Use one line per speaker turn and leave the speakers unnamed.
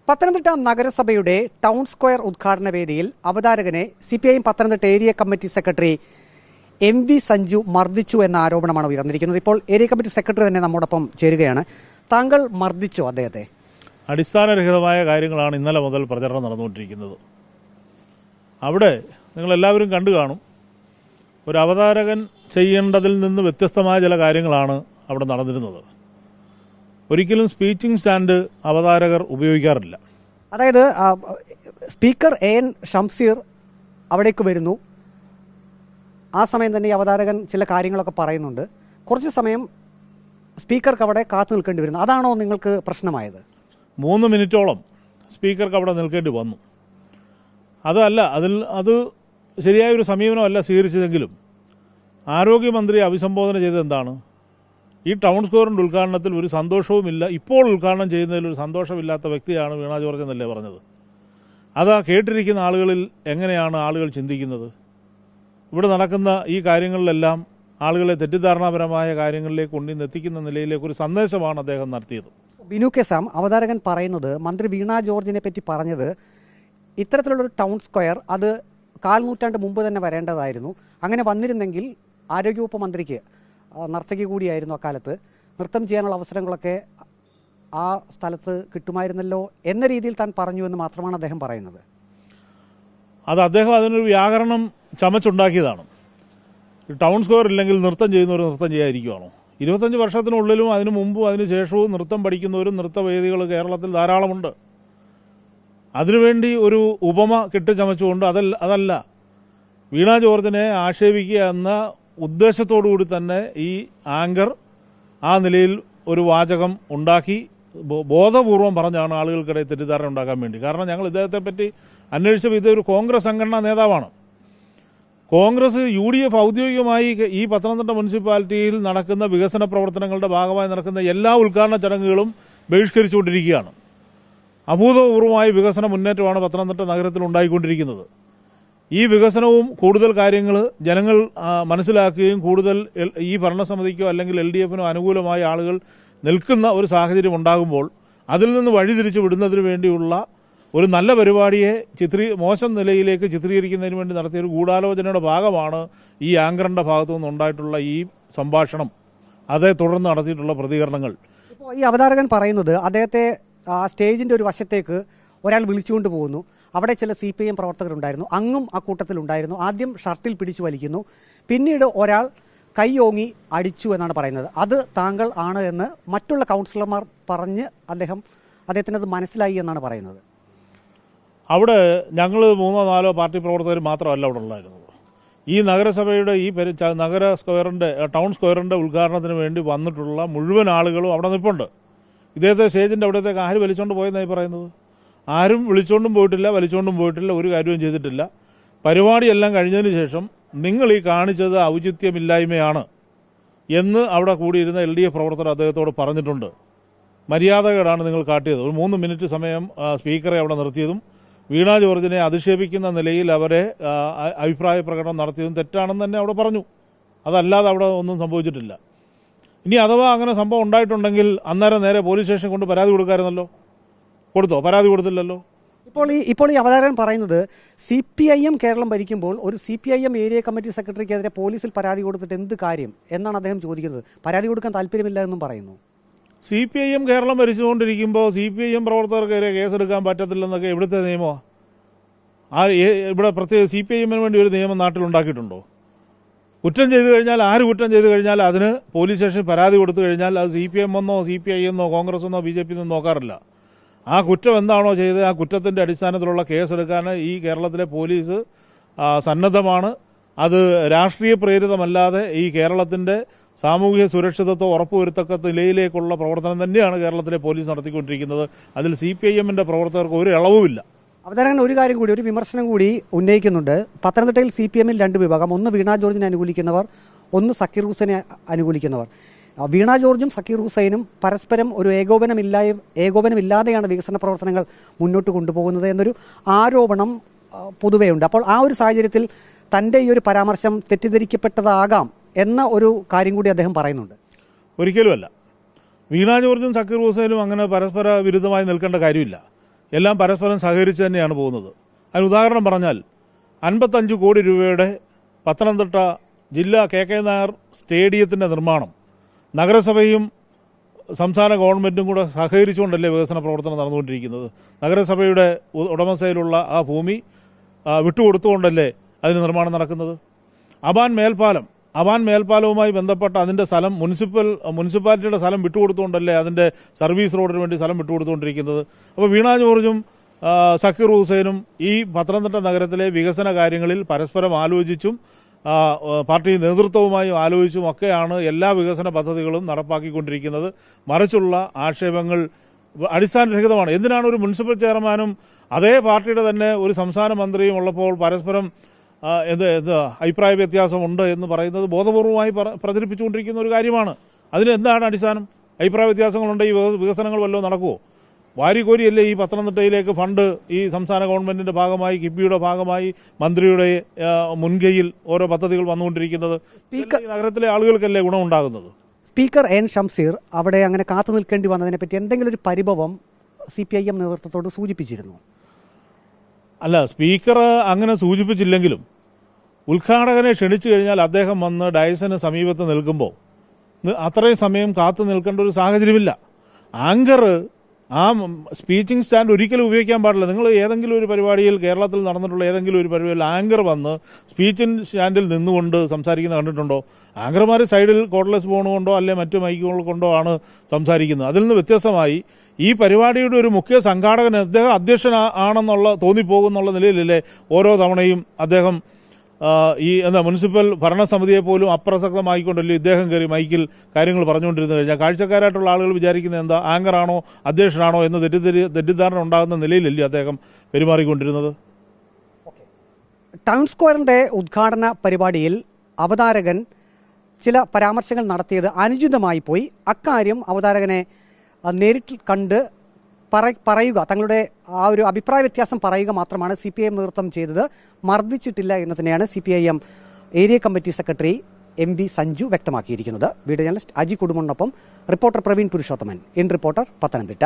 പത്തനംതിട്ട നഗരസഭയുടെ town square ഉദ്ഘാടന വേദിയിൽ അവതാരകനെ CPIM Pathanamthitta area committee secretary MV Sanju മർദ്ദിച്ചു എന്ന ആരോപണമാണ് ഉയർന്നിരിക്കുന്നത്. ഇപ്പോൾ ഏരിയ കമ്മിറ്റി സെക്രട്ടറി തന്നെ നമ്മോടൊപ്പം ചേരുകയാണ്. താങ്കൾ മർദ്ദിച്ചോ അദ്ദേഹത്തെ?
അടിസ്ഥാനരഹിതമായ കാര്യങ്ങളാണ് ഇന്നലെ മുതൽ പ്രചരണം നടന്നുകൊണ്ടിരിക്കുന്നത്. അവിടെ നിങ്ങളെല്ലാവരും കണ്ടു കാണും, ഒരു അവതാരകൻ ചെയ്യേണ്ടതിൽ നിന്ന് വ്യത്യസ്തമായ ചില കാര്യങ്ങളാണ് അവിടെ നടന്നിരുന്നത്. ഒരിക്കലും സ്പീച്ചിങ് സ്റ്റാൻഡ് അവതാരകർ ഉപയോഗിക്കാറില്ല.
അതായത് സ്പീക്കർ AN ഷംസീർ അവിടേക്ക് വരുന്നു. ആ സമയം തന്നെ ഈ അവതാരകൻ ചില കാര്യങ്ങളൊക്കെ പറയുന്നുണ്ട്. കുറച്ച് സമയം സ്പീക്കർക്ക് അവിടെ കാത്തു നിൽക്കേണ്ടി വരുന്നു. അതാണോ നിങ്ങൾക്ക് പ്രശ്നമായത്?
3 മിനിറ്റോളം സ്പീക്കർക്ക് അവിടെ നിൽക്കേണ്ടി വന്നു. അത് ശരിയായൊരു സമീപനമല്ല സ്വീകരിച്ചതെങ്കിലും ആരോഗ്യമന്ത്രി അഭിസംബോധന ചെയ്തത് എന്താണ്? ഈ ടൗൺ സ്ക്വയറിൻ്റെ ഉദ്ഘാടനത്തിൽ ഒരു സന്തോഷവുമില്ല, ഇപ്പോൾ ഉദ്ഘാടനം ചെയ്യുന്നതിൽ ഒരു സന്തോഷമില്ലാത്ത വ്യക്തിയാണ് വീണ ജോർജ് എന്നല്ലേ പറഞ്ഞത്. കേട്ടിരിക്കുന്ന ആളുകളിൽ എങ്ങനെയാണ് ആളുകൾ ചിന്തിക്കുന്നത്? ഇവിടെ നടക്കുന്ന ഈ കാര്യങ്ങളിലെല്ലാം ആളുകളെ തെറ്റിദ്ധാരണാപരമായ കാര്യങ്ങളിലേക്ക് കൊണ്ടുവന്നെത്തിക്കുന്ന നിലയിലേക്ക് ഒരു സന്ദേശമാണ് അദ്ദേഹം നടത്തിയത്.
ബിനു കെ സാം, അവതാരകൻ പറയുന്നത് മന്ത്രി വീണ ജോർജിനെ പറ്റി പറഞ്ഞത് ഇത്തരത്തിലുള്ളൊരു ടൗൺ സ്ക്വയർ അത് 1/4 നൂറ്റാണ്ട് മുമ്പ് തന്നെ വരേണ്ടതായിരുന്നു. അങ്ങനെ വന്നിരുന്നെങ്കിൽ ആരോഗ്യവകുപ്പ് മന്ത്രിക്ക് നർത്തകി കൂടിയായിരുന്നു അക്കാലത്ത്, നൃത്തം ചെയ്യാനുള്ള അവസരങ്ങളൊക്കെ ആ സ്ഥലത്ത് കിട്ടുമായിരുന്നല്ലോ എന്ന രീതിയിൽ താൻ പറഞ്ഞു എന്ന് മാത്രമാണ് അദ്ദേഹം പറയുന്നത്.
അദ്ദേഹം അതിനൊരു വ്യാകരണം ചമച്ചുണ്ടാക്കിയതാണ്. ടൗൺ സ്ക്വയർ ഇല്ലെങ്കിൽ നൃത്തം ചെയ്യുന്നവർ നൃത്തം ചെയ്യാതിരിക്കുവാണോ? 25 വർഷത്തിനുള്ളിലും അതിനു മുമ്പും അതിനു ശേഷവും നൃത്തം പഠിക്കുന്നവരും നൃത്തവേദികൾ കേരളത്തിൽ ധാരാളമുണ്ട്. അതിനുവേണ്ടി ഒരു ഉപമ കെട്ടിച്ചമച്ചുകൊണ്ട് അതല്ല, വീണ ജോർജിനെ ആക്ഷേപിക്കുക എന്ന ഉദ്ദേശത്തോടു കൂടി തന്നെ ഈ ആങ്കർ ആ നിലയിൽ ഒരു വാചകം ഉണ്ടാക്കി ബോധപൂർവം പറഞ്ഞാണ് ആളുകൾക്കിടയിൽ തെറ്റിദ്ധാരണ ഉണ്ടാക്കാൻ വേണ്ടി. കാരണം ഞങ്ങൾ ഇദ്ദേഹത്തെപ്പറ്റി അന്വേഷിച്ചപ്പോൾ ഇതൊരു കോൺഗ്രസ് സംഘടനാ നേതാവാണ്. കോൺഗ്രസ് UDF ഔദ്യോഗികമായി ഈ പത്തനംതിട്ട മുനിസിപ്പാലിറ്റിയിൽ നടക്കുന്ന വികസന പ്രവർത്തനങ്ങളുടെ ഭാഗമായി നടക്കുന്ന എല്ലാ ഉദ്ഘാടന ചടങ്ങുകളും ബഹിഷ്കരിച്ചുകൊണ്ടിരിക്കുകയാണ്. അഭൂതപൂർവമായ വികസന മുന്നേറ്റമാണ് പത്തനംതിട്ട നഗരത്തിൽ ഉണ്ടായിക്കൊണ്ടിരിക്കുന്നത്. ഈ വികസനവും കൂടുതൽ കാര്യങ്ങൾ ജനങ്ങൾ മനസ്സിലാക്കുകയും കൂടുതൽ ഈ ഭരണസമിതിക്കോ അല്ലെങ്കിൽ LDFനോ അനുകൂലമായ ആളുകൾ നിൽക്കുന്ന ഒരു സാഹചര്യം ഉണ്ടാകുമ്പോൾ അതിൽ നിന്ന് വഴിതിരിച്ചു വിടുന്നതിന് വേണ്ടിയുള്ള ഒരു നല്ല പരിപാടിയെ മോശം നിലയിലേക്ക് ചിത്രീകരിക്കുന്നതിന് വേണ്ടി നടത്തിയ ഒരു ഗൂഢാലോചനയുടെ ഭാഗമാണ് ഈ ആങ്കറിന്റെ ഭാഗത്തു നിന്നുണ്ടായിട്ടുള്ള ഈ സംഭാഷണം, അതേ തുടർന്ന് നടത്തിയിട്ടുള്ള പ്രതികരണങ്ങൾ.
ഇപ്പോൾ ഈ അവതാരകൻ പറയുന്നത് അദ്ദേഹത്തെ സ്റ്റേജിന്റെ ഒരു വശത്തേക്ക് ഒരാൾ വിളിച്ചുകൊണ്ട് പോകുന്നു. അവിടെ ചില CPIM പ്രവർത്തകരുണ്ടായിരുന്നു, അങ്ങും ആ കൂട്ടത്തിലുണ്ടായിരുന്നു. ആദ്യം ഷർട്ടിൽ പിടിച്ചു വലിക്കുന്നു, പിന്നീട് ഒരാൾ കൈയോങ്ങി അടിച്ചു എന്നാണ് പറയുന്നത്. അത് താങ്കൾ ആണ് എന്ന് മറ്റുള്ള കൗൺസിലർമാർ പറഞ്ഞ് അദ്ദേഹത്തിനത് മനസ്സിലായി എന്നാണ് പറയുന്നത്.
അവിടെ ഞങ്ങൾ 3-4 പാർട്ടി പ്രവർത്തകർ മാത്രമല്ല അവിടെ ഉണ്ടായിരുന്നത്. ഈ നഗരസഭയുടെ ടൗൺ സ്ക്വയറിന്റെ ഉദ്ഘാടനത്തിന് വേണ്ടി വന്നിട്ടുള്ള മുഴുവൻ ആളുകളും അവിടെ നിൽപ്പുണ്ട്. ഇദ്ദേഹത്തെ സ്റ്റേജിന്റെ അവിടത്തേക്ക് ആര് വലിച്ചുകൊണ്ട് പോയെന്നായി പറയുന്നത്? ആരും വിളിച്ചുകൊണ്ടും പോയിട്ടില്ല, വലിച്ചുകൊണ്ടും പോയിട്ടില്ല, ഒരു കാര്യവും ചെയ്തിട്ടില്ല. പരിപാടിയെല്ലാം കഴിഞ്ഞതിന് ശേഷം നിങ്ങൾ ഈ കാണിച്ചത് ഔചിത്യമില്ലായ്മയാണ് എന്ന് അവിടെ കൂടിയിരുന്ന LDF പ്രവർത്തകർ അദ്ദേഹത്തോട് പറഞ്ഞിട്ടുണ്ട്. മര്യാദകേടാണ് നിങ്ങൾ കാട്ടിയത്. ഒരു 3 മിനിറ്റ് സമയം സ്പീക്കറെ അവിടെ നിർത്തിയതും വീണ ജോർജിനെ അധിക്ഷേപിക്കുന്ന നിലയിൽ അവരെ അഭിപ്രായ പ്രകടനം നടത്തിയതും തെറ്റാണെന്ന് തന്നെ അവിടെ പറഞ്ഞു. അതല്ലാതെ അവിടെ ഒന്നും സംഭവിച്ചിട്ടില്ല. ഇനി അഥവാ അങ്ങനെ സംഭവം ഉണ്ടായിട്ടുണ്ടെങ്കിൽ അന്നേരം നേരെ പോലീസ് സ്റ്റേഷൻ കൊണ്ട് പരാതി കൊടുക്കാമായിരുന്നല്ലോ. കൊടുത്തോ? പരാതി കൊടുത്തില്ലല്ലോ.
ഇപ്പോൾ ഈ അവതാരകൻ പറയുന്നത് CPIM കേരളം ഭരിക്കുമ്പോൾ ഒരു CPIM ഏരിയ കമ്മിറ്റി സെക്രട്ടറിക്കെതിരെ പോലീസിൽ പരാതി കൊടുത്തിട്ട് എന്ത് കാര്യം എന്നാണ് അദ്ദേഹം ചോദിക്കുന്നത്. പരാതി കൊടുക്കാൻ താല്പര്യമില്ല എന്നും പറയുന്നു.
CPIM കേരളം ഭരിച്ചുകൊണ്ടിരിക്കുമ്പോൾ CPIM പ്രവർത്തകർക്കെതിരെ കേസെടുക്കാൻ പറ്റത്തില്ലെന്നൊക്കെ എവിടുത്തെ നിയമമാണ്? ഇവിടെ പ്രത്യേക CPIMന് വേണ്ടി ഒരു നിയമം നാട്ടിലുണ്ടാക്കിയിട്ടുണ്ടോ? കുറ്റം ചെയ്തു കഴിഞ്ഞാൽ, ആര് കുറ്റം ചെയ്തു കഴിഞ്ഞാൽ അതിന് പോലീസ് സ്റ്റേഷനിൽ പരാതി കൊടുത്തു കഴിഞ്ഞാൽ അത് CPM എന്നോ CPI എന്നോ കോൺഗ്രസ് എന്നോ BJP എന്നോ നോക്കാറില്ല. ആ കുറ്റം എന്താണോ ചെയ്തത് ആ കുറ്റത്തിന്റെ അടിസ്ഥാനത്തിലുള്ള കേസെടുക്കാൻ ഈ കേരളത്തിലെ പോലീസ് സന്നദ്ധമാണ്. അത് രാഷ്ട്രീയ പ്രേരിതമല്ലാതെ ഈ കേരളത്തിന്റെ സാമൂഹിക സുരക്ഷിതത്വം ഉറപ്പുവരുത്തക്ക നിലയിലേക്കുള്ള പ്രവർത്തനം തന്നെയാണ് കേരളത്തിലെ പോലീസ് നടത്തിക്കൊണ്ടിരിക്കുന്നത്. അതിൽ CPIMന്റെ പ്രവർത്തകർക്ക് ഒരു ഇളവുമില്ല.
അവതാരകൻ ഒരു കാര്യം കൂടി, ഒരു വിമർശനം കൂടി ഉന്നയിക്കുന്നുണ്ട്. പത്തനംതിട്ടയിൽ CPIMൽ 2 വിഭാഗം, ഒന്ന് വീണ ജോർജിനെ അനുകൂലിക്കുന്നവർ, ഒന്ന് സക്കീർ ഹുസൈനെ അനുകൂലിക്കുന്നവർ. വീണ ജോർജും സക്കീർ ഹുസൈനും പരസ്പരം ഒരു ഏകോപനമില്ലാതെയാണ് വികസന പ്രവർത്തനങ്ങൾ മുന്നോട്ട് കൊണ്ടുപോകുന്നത് എന്നൊരു ആരോപണം പൊതുവെയുണ്ട്. അപ്പോൾ ആ ഒരു സാഹചര്യത്തിൽ തൻ്റെ ഈ ഒരു പരാമർശം തെറ്റിദ്ധരിക്കപ്പെട്ടതാകാം എന്ന ഒരു കാര്യം കൂടി അദ്ദേഹം പറയുന്നുണ്ട്.
ഒരിക്കലുമല്ല. വീണ ജോർജും സക്കീർ ഹുസൈനും അങ്ങനെ പരസ്പര വിരുദ്ധമായി നിൽക്കേണ്ട കാര്യമില്ല. എല്ലാം പരസ്പരം സഹകരിച്ച് തന്നെയാണ് പോകുന്നത്. അതിന് ഉദാഹരണം പറഞ്ഞാൽ 55 കോടി രൂപയുടെ പത്തനംതിട്ട ജില്ലാ KK നായർ സ്റ്റേഡിയത്തിൻ്റെ നിർമ്മാണം നഗരസഭയും സംസ്ഥാന ഗവൺമെൻറ്റും കൂടെ സഹകരിച്ചുകൊണ്ടല്ലേ വികസന പ്രവർത്തനം നടന്നുകൊണ്ടിരിക്കുന്നത്. നഗരസഭയുടെ ഉടമസ്ഥയിലുള്ള ആ ഭൂമി വിട്ടുകൊടുത്തുകൊണ്ടല്ലേ അതിന് നിർമ്മാണം നടക്കുന്നത്. അബാൻ മേൽപ്പാലവുമായി ബന്ധപ്പെട്ട അതിൻ്റെ സ്ഥലം മുനിസിപ്പാലിറ്റിയുടെ സ്ഥലം വിട്ടുകൊടുത്തുകൊണ്ടല്ലേ അതിൻ്റെ സർവീസ് റോഡിന് വേണ്ടി സ്ഥലം വിട്ടുകൊടുത്തുകൊണ്ടിരിക്കുന്നത്. അപ്പോൾ വീണ ജോർജും സക്കീർ ഹുസൈനും ഈ പത്തനംതിട്ട നഗരത്തിലെ വികസന കാര്യങ്ങളിൽ പരസ്പരം ആലോചിച്ചും പാർട്ടി നേതൃത്വവുമായും ആലോചിച്ചും ഒക്കെയാണ് എല്ലാ വികസന പദ്ധതികളും നടപ്പാക്കിക്കൊണ്ടിരിക്കുന്നത്. മറിച്ചുള്ള ആക്ഷേപങ്ങൾ അടിസ്ഥാനരഹിതമാണ്. എന്തിനാണ് ഒരു മുനിസിപ്പൽ ചെയർമാനും അതേ പാർട്ടിയുടെ തന്നെ ഒരു സംസ്ഥാന മന്ത്രിയും ഉള്ളപ്പോൾ പരസ്പരം അഭിപ്രായ വ്യത്യാസമുണ്ട് എന്ന് പറയുന്നത് ബോധപൂർവമായി പ്രചരിപ്പിച്ചുകൊണ്ടിരിക്കുന്ന ഒരു കാര്യമാണ്. അതിന് എന്താണ് അടിസ്ഥാനം? അഭിപ്രായ വ്യത്യാസങ്ങളുണ്ട്, ഈ വികസനങ്ങൾ വല്ലതും നടക്കുമോ? വാരിക്കോരിയല്ലേ ഈ പത്തനംതിട്ടയിലേക്ക് ഫണ്ട് ഈ സംസ്ഥാന ഗവൺമെന്റിന്റെ ഭാഗമായി, കിഫ്ബിയുടെ ഭാഗമായി, മന്ത്രിയുടെ മുൻകൈയിൽ ഓരോ പദ്ധതികൾ വന്നുകൊണ്ടിരിക്കുന്നത്. നഗരത്തിലെ ആളുകൾക്കല്ലേ ഗുണമുണ്ടാകുന്നത്.
സ്പീക്കർ എൻ ഷംസീർ അവിടെ അങ്ങനെ കാത്തു നിൽക്കേണ്ടി വന്നതിനെ പറ്റി എന്തെങ്കിലും ഒരു പരിഭവം CPIM നേതൃത്വത്തോട് സൂചിപ്പിച്ചിരുന്നു?
അല്ല, സ്പീക്കർ അങ്ങനെ സൂചിപ്പിച്ചില്ലെങ്കിലും ഉദ്ഘാടകനെ ക്ഷണിച്ചു കഴിഞ്ഞാൽ അദ്ദേഹം വന്ന് ഡയസിന് സമീപത്ത് നിൽക്കുമ്പോൾ അത്രയും സമയം കാത്തു നിൽക്കേണ്ട ഒരു സാഹചര്യമില്ല. ആങ്കർ ആ സ്പീച്ചിങ് സ്റ്റാൻഡ് ഒരിക്കലും ഉപയോഗിക്കാൻ പാടില്ല. നിങ്ങൾ ഏതെങ്കിലും ഒരു പരിപാടിയിൽ, കേരളത്തിൽ നടന്നിട്ടുള്ള ഏതെങ്കിലും ഒരു പരിപാടിയിൽ ആങ്കർ വന്ന് സ്പീച്ചിങ് സ്റ്റാൻഡിൽ നിന്നുകൊണ്ട് സംസാരിക്കുന്നത് കണ്ടിട്ടുണ്ടോ? ആങ്കർമാർ സൈഡിൽ കോർഡ്ലെസ് ഫോൺ കൊണ്ടോ അല്ലെ മറ്റു മൈക്കുകൾ കൊണ്ടോ ആണ് സംസാരിക്കുന്നത്. അതിൽ നിന്ന് വ്യത്യസ്തമായി ഈ പരിപാടിയുടെ ഒരു മുഖ്യ സംഘാടകൻ അദ്ദേഹം അധ്യക്ഷനാണെന്നുള്ള തോന്നിപ്പോകുന്നുള്ള നിലയിലല്ലേ ഓരോ തവണയും അദ്ദേഹം മുനിസിപ്പൽ ഭരണസമിതിയെ പോലും അപ്രസക്തമായിക്കൊണ്ടല്ലോ ഇദ്ദേഹം കയറി മൈക്കിൽ കാര്യങ്ങൾ പറഞ്ഞുകൊണ്ടിരുന്നു കഴിഞ്ഞാൽ കാഴ്ചക്കാരായിട്ടുള്ള ആളുകൾ വിചാരിക്കുന്നത് എന്താ, ആങ്കറാണോ അധ്യക്ഷനാണോ എന്ന് തെറ്റിദ്ധാരണ ഉണ്ടാകുന്ന നിലയിലല്ലേ അദ്ദേഹം പെരുമാറിക്കൊണ്ടിരുന്നത്.
ടൗൺ സ്ക്വയറിന്റെ ഉദ്ഘാടന പരിപാടിയിൽ അവതാരകൻ ചില പരാമർശങ്ങൾ നടത്തിയത് അനുചിതമായി പോയി. അക്കാര്യം അവതാരകനെ നേരിട്ട് കണ്ട് പറയുക, തങ്ങളുടെ ആ ഒരു അഭിപ്രായ വ്യത്യാസം പറയുക മാത്രമാണ് CPIM നേതൃത്വം ചെയ്തത്, മർദ്ദിച്ചിട്ടില്ല എന്ന് തന്നെയാണ് CPIM area committee secretary MV Sanju വ്യക്തമാക്കിയിരിക്കുന്നത്. വീഡിയോ ജേർണലിസ്റ്റ് അജി കുടുംബനൊപ്പം reporter Praveen Purushothaman, in reporter, Pathanamthitta.